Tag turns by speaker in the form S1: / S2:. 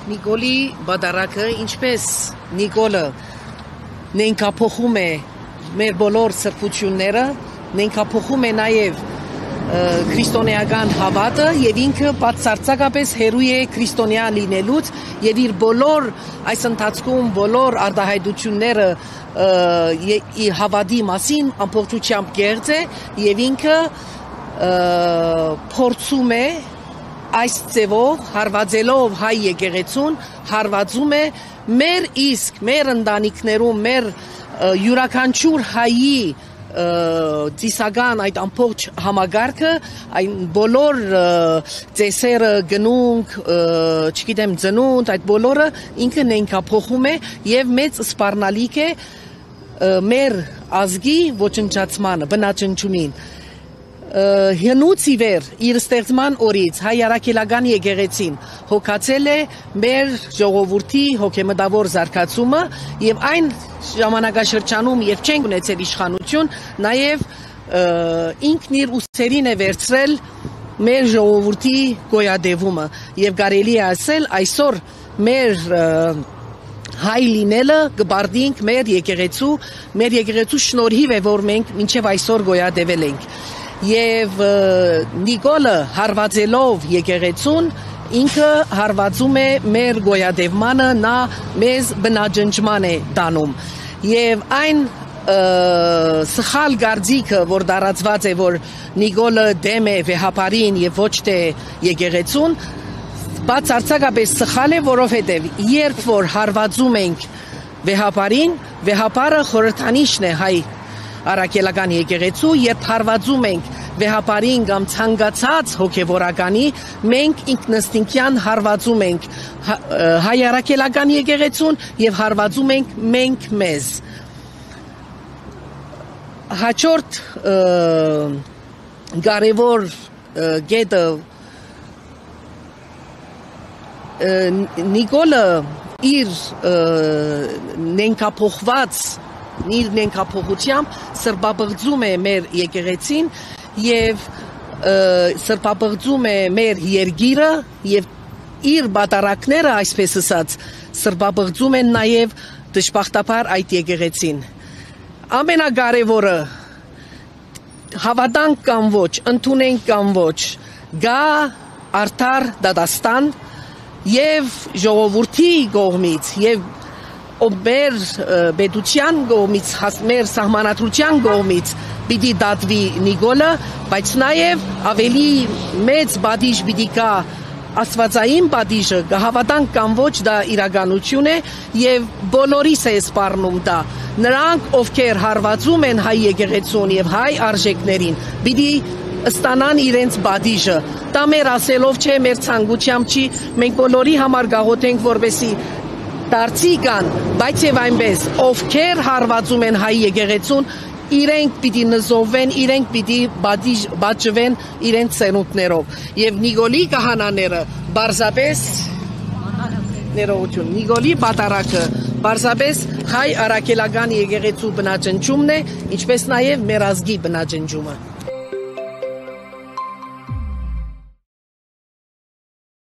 S1: Նիկոլի բադարակը, ինչպես Նիկոլը նենքափոխում է մեր բոլոր սրբությունները, նենքափոխում է նաև քրիստոնեական հավատը եւ ինքը բացարձակապես հերու է քրիստոնյա լինելուց եւ իր բոլոր այս ընթացքում բոլոր արտահայտությունները հավատի մասին ամբողջությամբ կեղծ է եւ ինքը փորձում է այս ձևով հարվածելով հայ եկեղեցուն հարվածում է մեր ընտանիքներում մեր յուրաքանչյուր հայի ծիսական այդ ամբողջ համագարքը այն բոլոր ծեսերը գնունք չգիտեմ ծնունդ այդ բոլորը ինքը նենքափոխում է եւ մեծ սպառնալիք է մեր ազգի ոչնչացմանը բնաճնչումին հնուց ի վեր իր ստեղծման օրից հայ առաքելական եկեղեցին հոգացել է մեր ժողովրդի հոգեմտավոր զարգացումը եւ այն ժամանակաշրջանում եւ չենք ունեցել իշխանություն նաեւ ինքն իր ուսերին է վերցրել մեր ժողովրդի գոյատևումը եւ կարելի է ասել այսօր մեր հայ լինելը կբարդինք մեր եկեղեցու շնորհիվ է որ մենք մինչեւ այսօր գոյատևել ենք եւ Նիկոլը հարվածելով եկեղեցուն ինքը հարվածում է մեր գոյատևմանը նա մեզ բնաջնջման է տանում եւ այն սխալ գարձիկը որ դարածված է որ Նիկոլը դեմ է վեհապարին եւ ոչ թե եկեղեցուն բացարձակապես սխալ է որովհետեւ երբ որ հարվածում ենք վեհապարին վեհապարը խորհրդանիշն է հայ առաքելական եկեղեցու երբ հարվածում ենք վեհապարին կամ ցանկացած հոգևորականի մենք ինքնըստինքյան հարվածում ենք հայ առաքելական եկեղեցուն եւ հարվածում ենք մենք մեզ հաջորդ կարևոր գետը Նիկոլը իր նենքափոխությամբ սրբաբղծում է մեր եկեղեցին եւ սրբաբղծում է մեր երգիրը եւ իր բատարակները այսպես ասած սրբաբղծում են նաեւ դժբախտաբար այդ եկեղեցին ամենակարևորը հավատանք կամ ոչ ընդունենք կամ ոչ գա արդար դատաստան եւ ժողովրդի կողմից եւ մեր պետության կողմից մեր սահմանադրության կողմից պիտի դատվի Նիկոլը բայց նաեւ ավելի մեծ պատիժ պիտի կա աստվածային պատիժը կհավատանք կամ ոչ դա իրականություն է եւ բոլորիս է սպառնում դա նրանք ովքեր հարվածում են հայ եկեղեցուն եւ հայ արժեքներին պիտի ստանան իրենց պատիժը դա մեր ասելով չէ մեր ցանկությամբ չի մենք բոլորի համար գաղութենք որպեսի դարձի կան բայց եւ այնպես ովքեր հարվածում են հայ եկեղեցուն իրենք պիտի նզովեն իրենք պիտի բաժվեն իրենց ծնունդներով եւ Նիկոլի կահանաները բարձապես ներողություն Նիկոլի բատարակը բարձապես հայ առաքելական եկեղեցու բնաճնջումն է ինչպես նաեւ մեր ազգի բնաճնջումը